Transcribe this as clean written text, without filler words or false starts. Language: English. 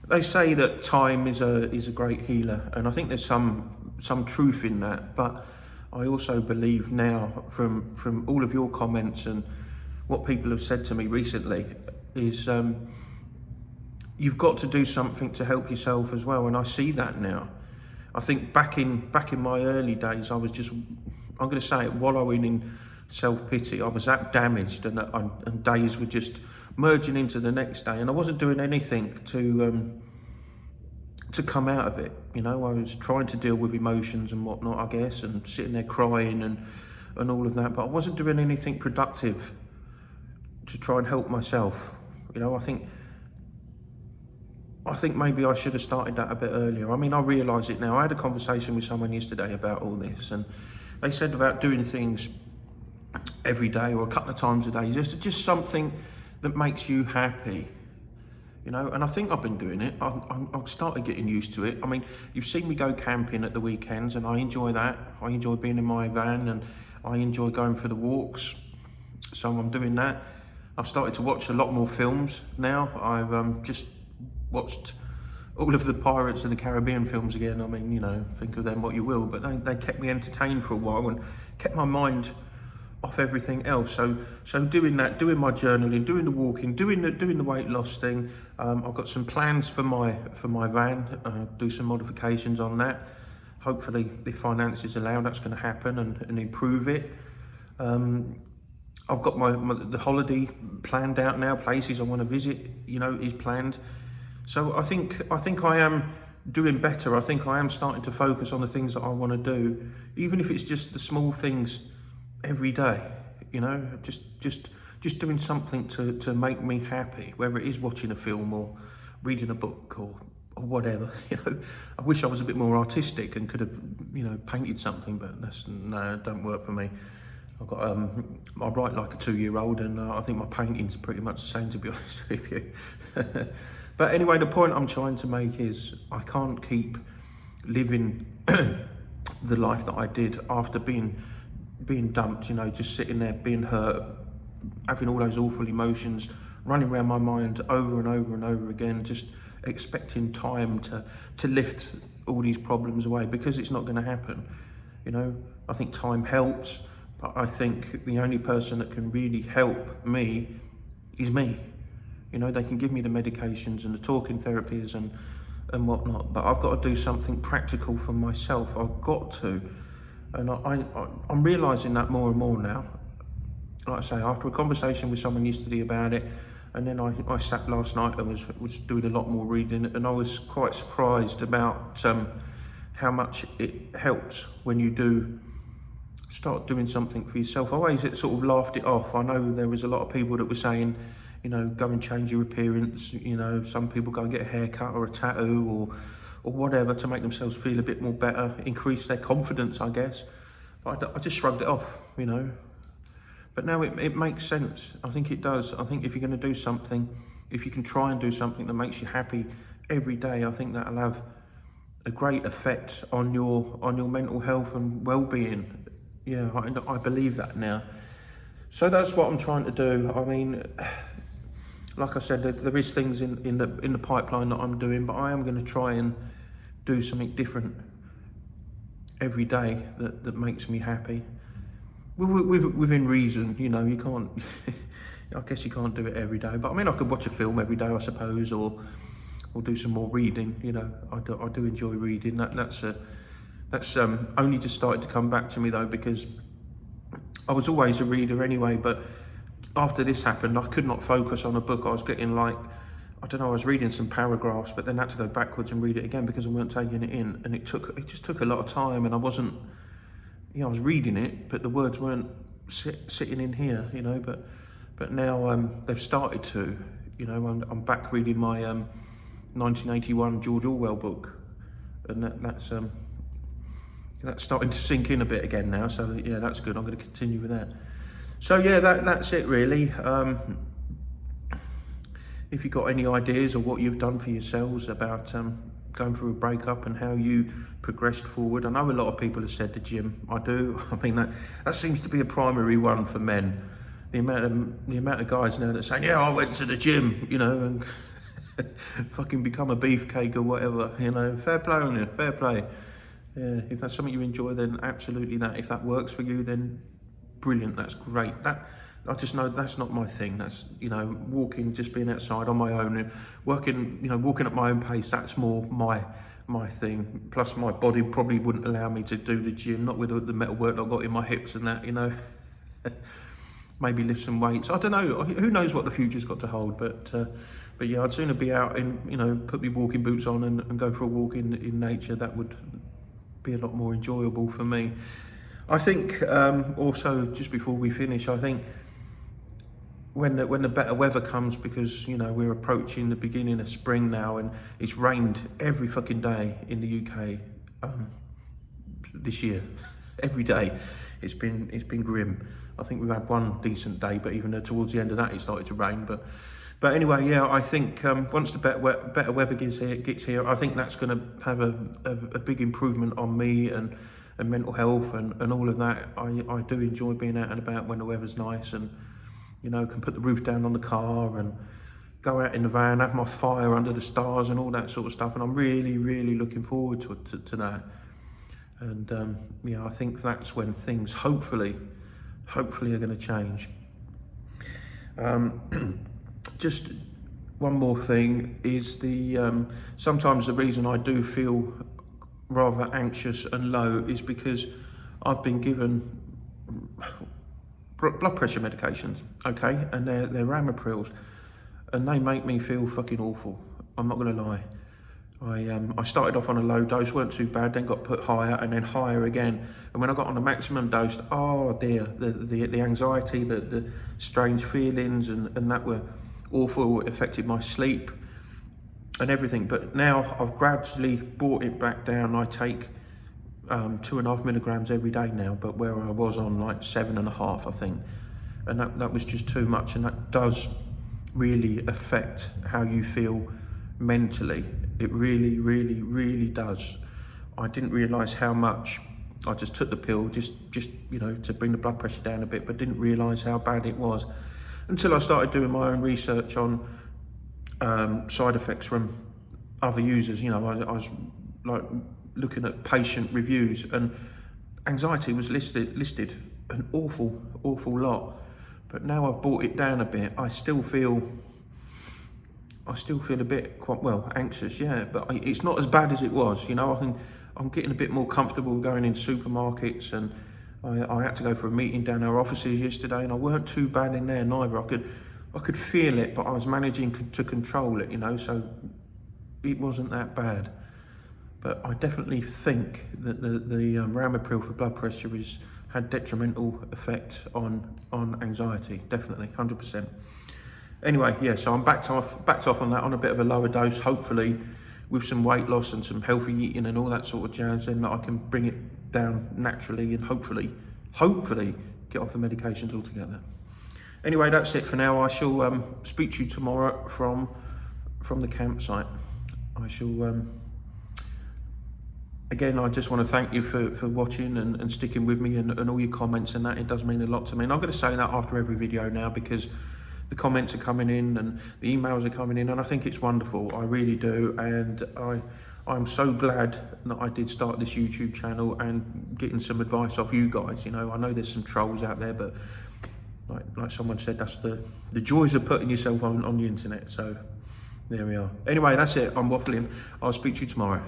They say that time is a great healer, and I think there's some truth in that. But I also believe now, from all of your comments and what people have said to me recently, is you've got to do something to help yourself as well. And I see that now. I think back in my early days, I was just, I'm going to say it, wallowing in self-pity. I was that damaged, and days were just merging into the next day, and I wasn't doing anything to come out of it. You know, I was trying to deal with emotions and whatnot, I guess, and sitting there crying and all of that, but I wasn't doing anything productive to try and help myself. You know, I think maybe I should have started that a bit earlier. I mean, I realise it now. I had a conversation with someone yesterday about all this, and they said about doing things every day or a couple of times a day, just something that makes you happy, you know. And I think I've been doing it. I've started getting used to it. I mean, you've seen me go camping at the weekends, and I enjoy that. I enjoy being in my van, and I enjoy going for the walks. So I'm doing that. I've started to watch a lot more films now. I've just watched all of the Pirates of the Caribbean films again. I mean, you know, think of them what you will, but they kept me entertained for a while and kept my mind off everything else. So doing that, doing my journaling, doing the walking, doing the weight loss thing. I've got some plans for my van. Do some modifications on that. Hopefully, if finances allow, that's going to happen and improve it. I've got the holiday planned out now. Places I want to visit, you know, is planned. So I think I am doing better. I think I am starting to focus on the things that I want to do, even if it's just the small things every day, you know, just doing something to make me happy, whether it is watching a film or reading a book or whatever. You know, I wish I was a bit more artistic and could have, you know, painted something, but no, it don't work for me. I've got I write like a 2-year-old, and I think my painting's pretty much the same, to be honest with you. But anyway, the point I'm trying to make is I can't keep living the life that I did after being dumped, you know, just sitting there being hurt, having all those awful emotions running around my mind over and over and over again, just expecting time to lift all these problems away, because it's not going to happen. You know, I think time helps, but I think the only person that can really help me is me. You know, they can give me the medications and the talking therapies and whatnot, but I've got to do something practical for myself. I've got to. And I'm realising that more and more now. Like I say, after a conversation with someone yesterday about it, and then I sat last night and was doing a lot more reading, and I was quite surprised about how much it helps when you do start doing something for yourself. I always sort of laughed it off. I know there was a lot of people that were saying, you know, go and change your appearance. You know, some people go and get a haircut or a tattoo or whatever to make themselves feel a bit more better, increase their confidence, I guess. But I just shrugged it off, you know. But now it makes sense. I think it does. I think if you're going to do something, if you can try and do something that makes you happy every day, I think that'll have a great effect on your mental health and well-being. Yeah, I believe that now. So that's what I'm trying to do. I mean, like I said, there is things in the pipeline that I'm doing, but I am going to try and do something different every day that makes me happy. Within reason, you know, you can't, I guess you can't do it every day, but I mean, I could watch a film every day, I suppose, or do some more reading. You know, I do enjoy reading. That's only just started to come back to me though, because I was always a reader anyway, but after this happened, I could not focus on a book. I was getting like, I don't know, I was reading some paragraphs, but then had to go backwards and read it again because I weren't taking it in, and it just took a lot of time, and I wasn't, you know, I was reading it, but the words weren't sitting in here, you know. But now they've started to, you know. I'm back reading my 1981 George Orwell book, and that's starting to sink in a bit again now. So yeah, that's good. I'm going to continue with that. So yeah, that's it really. If you've got any ideas of what you've done for yourselves about going through a breakup and how you progressed forward. I know a lot of people have said the gym. I do. I mean, that seems to be a primary one for men. The amount of guys now that are saying, yeah, I went to the gym, you know, and fucking become a beefcake or whatever, you know. Fair play on you, fair play. Yeah, if that's something you enjoy, then absolutely that. If that works for you, then brilliant, that's great. That, I just know that's not my thing. That's, you know, walking, just being outside on my own and working, you know, walking at my own pace, that's more my thing. Plus my body probably wouldn't allow me to do the gym, not with the metal work I've got in my hips and that, you know. Maybe lift some weights. I don't know. Who knows what the future's got to hold? But yeah, I'd sooner be out in, you know, put my walking boots on and go for a walk in nature. That would be a lot more enjoyable for me. I think also, just before we finish, I think when the better weather comes, because, you know, we're approaching the beginning of spring now, and it's rained every fucking day in the UK this year. Every day, it's been grim. I think we've had one decent day, but even towards the end of that, it started to rain. But anyway, yeah, I think once the better weather gets here, I think that's going to have a big improvement on me and mental health and all of that. I do enjoy being out and about when the weather's nice, and, you know, can put the roof down on the car and go out in the van, have my fire under the stars and all that sort of stuff. And I'm really, really looking forward to that. And yeah, I think that's when things hopefully are going to change. Just one more thing is sometimes the reason I do feel rather anxious and low is because I've been given blood pressure medications, okay, and they're Ramiprils, and they make me feel fucking awful. I'm not going to lie. I started off on a low dose, weren't too bad, then got put higher and then higher again. And when I got on the maximum dose, oh dear, the anxiety, the strange feelings and that were awful. It affected my sleep and everything. But now I've gradually brought it back down. I take 2.5 milligrams every day now, but where I was on like 7.5, I think. And that was just too much. And that does really affect how you feel mentally. It really, really, really does. I didn't realise how much. I just took the pill just you know, to bring the blood pressure down a bit, but didn't realise how bad it was until I started doing my own research on side effects from other users. You know, I was like looking at patient reviews, and anxiety was listed an awful lot. But now I've brought it down a bit, I still feel a bit anxious, yeah, but it's not as bad as it was. You know, I'm getting a bit more comfortable going in supermarkets, and I had to go for a meeting down our offices yesterday, and I weren't too bad in there neither. I could feel it, but I was managing to control it, you know, so it wasn't that bad. But I definitely think that the Ramipril for blood pressure had detrimental effect on anxiety, definitely, 100%. Anyway, yeah, so I'm backed off on that, on a bit of a lower dose, hopefully with some weight loss and some healthy eating and all that sort of jazz, then I can bring it down naturally and hopefully get off the medications altogether. Anyway, that's it for now. I shall speak to you tomorrow from the campsite. I shall again, I just want to thank you for watching and sticking with me and all your comments and that. It does mean a lot to me, and I'm going to say that after every video now, because the comments are coming in and the emails are coming in, and I think it's wonderful. I really do, and I'm so glad that I did start this YouTube channel and getting some advice off you guys. You know, I know there's some trolls out there, but like someone said, that's the joys of putting yourself on the internet. So there we are. Anyway, that's it. I'm waffling. I'll speak to you tomorrow.